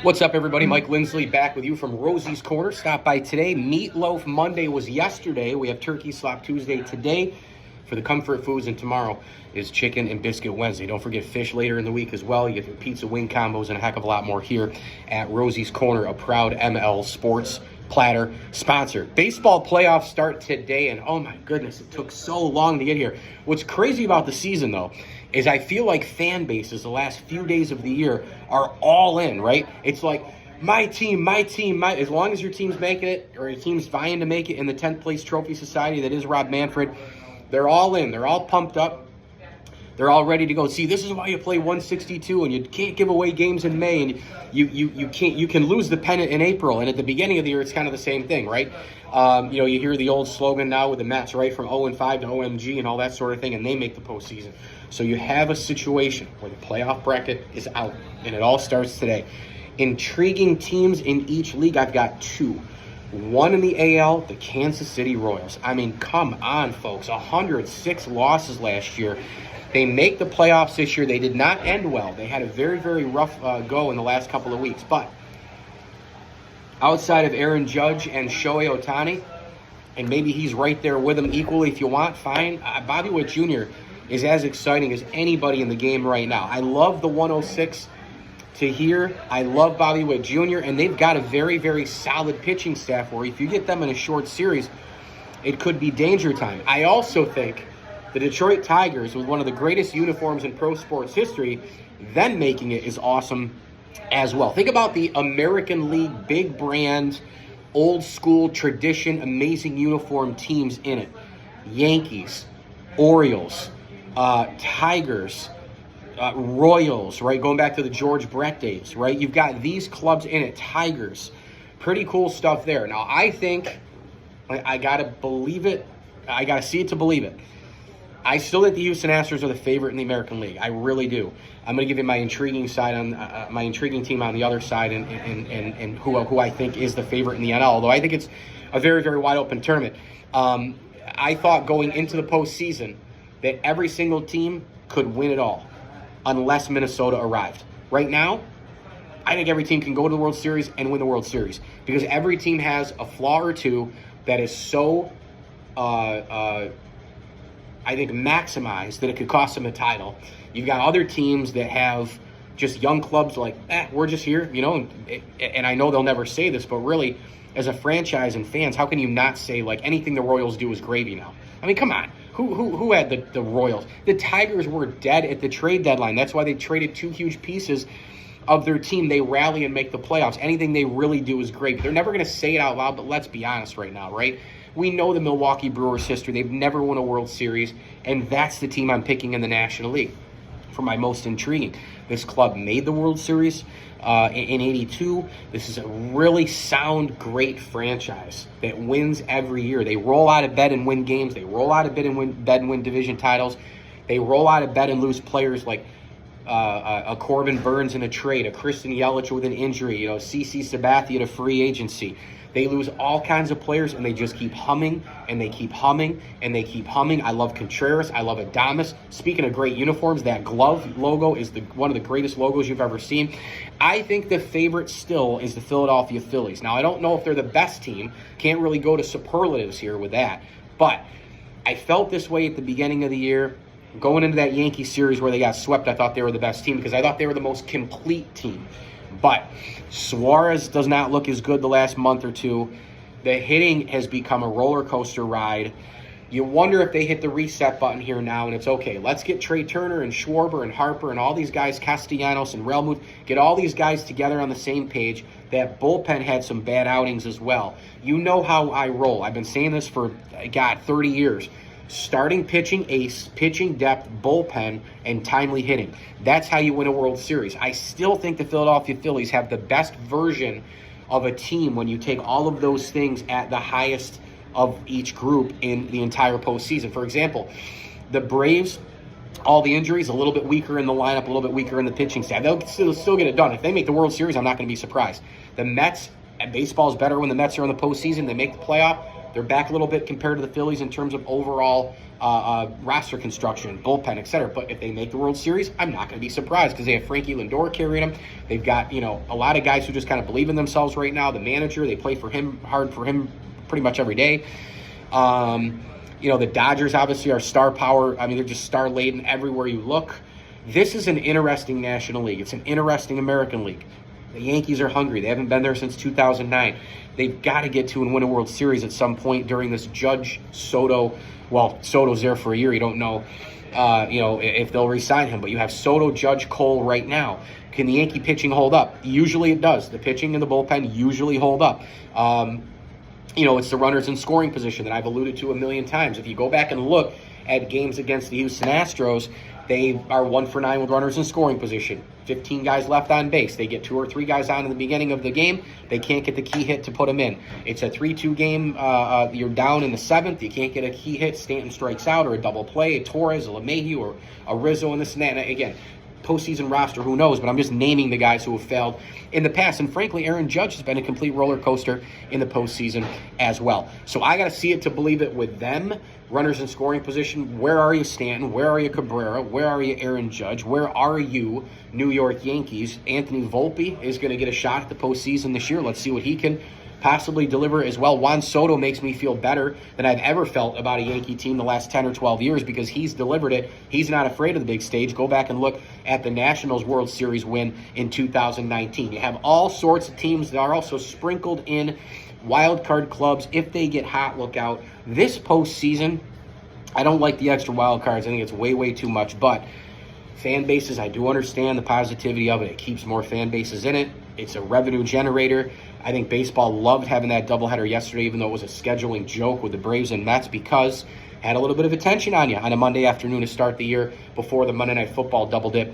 What's up, everybody? Mike Lindsley back with you from Rosie's Corner. Stop by today. Meatloaf Monday was yesterday. We have Turkey Slop Tuesday today for the comfort foods, and tomorrow is Chicken and Biscuit Wednesday. Don't forget fish later in the week as well. You get the pizza wing combos and a heck of a lot more here at Rosie's Corner, a proud ML Sports Platter sponsor. Baseball playoffs start today, and oh my goodness, it took so long to get here. What's crazy about the season, though, is I feel like fan bases the last few days of the year are all in, right? It's like, my team, as long as your team's making it, or your team's vying to make it in the 10th place trophy society that is Rob Manfred, they're all in. They're all pumped up. They're all ready to go. See, this is why you play 162, and you can't give away games in May, and you can lose the pennant in April. And at the beginning of the year, it's kind of the same thing, right? You hear the old slogan now with the Mets, right, from 0-5 to OMG and all that sort of thing, and they make the postseason. So you have a situation where the playoff bracket is out, and it all starts today. Intriguing teams in each league. I've got two. One in the AL, the Kansas City Royals. I mean, come on, folks. 106 losses last year. They make the playoffs this year. They did not end well. They had a very, very rough go in the last couple of weeks. But outside of Aaron Judge and Shohei Ohtani, and maybe he's right there with them equally if you want, fine. Bobby Witt Jr. is as exciting as anybody in the game right now. I love the 106 to here. I love Bobby Witt Jr., and they've got a very, very solid pitching staff where if you get them in a short series, it could be danger time. I also think the Detroit Tigers, with one of the greatest uniforms in pro sports history, them making it is awesome as well. Think about the American League, big brand, old school tradition, amazing uniform teams in it. Yankees, Orioles, Tigers, Royals, right? Going back to the George Brett days, right? You've got these clubs in it. Tigers, pretty cool stuff there. Now, I think, I got to believe it. I got to see it to believe it. I still think the Houston Astros are the favorite in the American League. I really do. I'm going to give you my intriguing side on my intriguing team on the other side, and who I think is the favorite in the NL. Although I think it's a very, very wide open tournament. I thought going into the postseason that every single team could win it all, unless Minnesota arrived. Right now, I think every team can go to the World Series and win the World Series because every team has a flaw or two that is so I think maximized that it could cost them a title. You've got other teams that have just young clubs like, we're just here, and I know they'll never say this, but really, as a franchise and fans, how can you not say, like, anything the Royals do is gravy now? I mean, come on. Who had the Royals? The Tigers were dead at the trade deadline. That's why they traded two huge pieces of their team. They rally and make the playoffs. Anything they really do is great. They're never going to say it out loud, but let's be honest right now, right? We know the Milwaukee Brewers' history. They've never won a World Series, and that's the team I'm picking in the National League for my most intriguing. This club made the World Series in '82. This is a really sound, great franchise that wins every year. They roll out of bed and win games. They roll out of bed and win division titles. They roll out of bed and lose players like a Corbin Burns in a trade, a Christian Yelich with an injury, CC Sabathia to free agency. They lose all kinds of players, and they just keep humming, and they keep humming, and they keep humming. I love Contreras. I love Adames. Speaking of great uniforms, that glove logo is one of the greatest logos you've ever seen. I think the favorite still is the Philadelphia Phillies. Now, I don't know if they're the best team. Can't really go to superlatives here with that. But I felt this way at the beginning of the year. Going into that Yankee series where they got swept, I thought they were the best team because I thought they were the most complete team. But Suarez does not look as good the last month or two. The hitting has become a roller coaster ride. You wonder if they hit the reset button here now, and it's okay. Let's get Trey Turner and Schwarber and Harper and all these guys, Castellanos and Realmuth, get all these guys together on the same page. That bullpen had some bad outings as well. You know how I roll. I've been saying this for, 30 years. Starting pitching, ace, pitching depth, bullpen, and timely hitting. That's how you win a World Series. I still think the Philadelphia Phillies have the best version of a team when you take all of those things at the highest of each group in the entire postseason. For example, the Braves, all the injuries, a little bit weaker in the lineup, a little bit weaker in the pitching staff. They'll still get it done. If they make the World Series, I'm not going to be surprised. The Mets, and baseball is better when the Mets are in the postseason. They make the playoff. They're back a little bit compared to the Phillies in terms of overall roster construction, bullpen, etc. But if they make the World Series, I'm not going to be surprised because they have Frankie Lindor carrying them. They've got, a lot of guys who just kind of believe in themselves right now. The manager, they play hard for him pretty much every day. The Dodgers obviously are star power. I mean, they're just star laden everywhere you look. This is an interesting National League. It's an interesting American League. The Yankees are hungry. They haven't been there since 2009. They've got to get to and win a World Series at some point during this Judge Soto. Well, Soto's there for a year. You don't know, if they'll re-sign him. But you have Soto, Judge, Cole right now. Can the Yankee pitching hold up? Usually it does. The pitching and the bullpen usually hold up. It's the runners in scoring position that I've alluded to a million times. If you go back and look at games against the Houston Astros, they are 1 for 9 with runners in scoring position. 15 guys left on base. They get 2 or 3 guys on in the beginning of the game. They can't get the key hit to put them in. It's a 3-2 game. You're down in the 7th. You can't get a key hit. Stanton strikes out, or a double play, a Torres, a LeMahieu, or a Rizzo, and this and that. And again, postseason roster, who knows? But I'm just naming the guys who have failed in the past. And frankly, Aaron Judge has been a complete roller coaster in the postseason as well. So I got to see it to believe it with them. Runners in scoring position, where are you, Stanton? Where are you, Cabrera? Where are you, Aaron Judge? Where are you, New York Yankees? Anthony Volpe is going to get a shot at the postseason this year. Let's see what he can possibly deliver as well. Juan Soto makes me feel better than I've ever felt about a Yankee team the last 10 or 12 years because he's delivered it. He's not afraid of the big stage. Go back and look at the Nationals World Series win in 2019. You have all sorts of teams that are also sprinkled in wild card clubs. If they get hot, look out. This postseason, I don't like the extra wild cards. I think it's way, way too much. But fan bases, I do understand the positivity of it. It keeps more fan bases in it. It's a revenue generator. I think baseball loved having that doubleheader yesterday, even though it was a scheduling joke with the Braves and Mets, because it had a little bit of attention on you on a Monday afternoon to start the year before the Monday Night Football double dip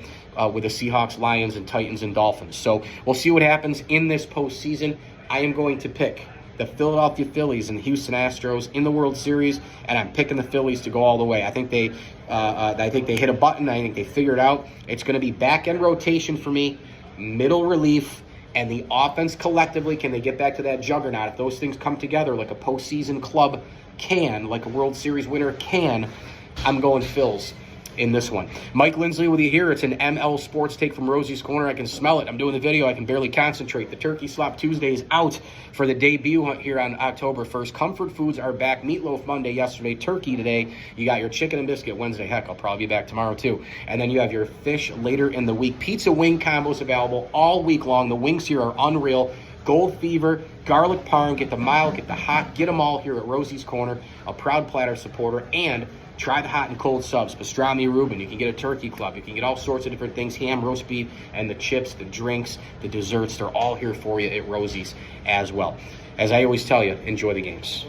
with the Seahawks, Lions, and Titans and Dolphins. So we'll see what happens in this postseason. I am going to pick the Philadelphia Phillies and the Houston Astros in the World Series, and I'm picking the Phillies to go all the way. I think they hit a button. I think they figured it out. It's going to be back-end rotation for me, middle relief, and the offense collectively. Can they get back to that juggernaut? If those things come together like a postseason club can, like a World Series winner can, I'm going Phils in this one. Mike Lindsley with you here. It's an ML Sports Take from Rosie's Corner. I can smell it. I'm doing the video. I can barely concentrate. The Turkey Slop Tuesday is out for the debut here on October 1st. Comfort foods are back. Meatloaf Monday yesterday. Turkey today. You got your chicken and biscuit Wednesday. Heck, I'll probably be back tomorrow too. And then you have your fish later in the week. Pizza wing combos available all week long. The wings here are unreal. Gold Fever, garlic parm, get the mild, get the hot, get them all here at Rosie's Corner, a proud Platter supporter, and try the hot and cold subs. Pastrami Reuben, you can get a turkey club, you can get all sorts of different things, ham, roast beef, and the chips, the drinks, the desserts, they're all here for you at Rosie's as well. As I always tell you, enjoy the games.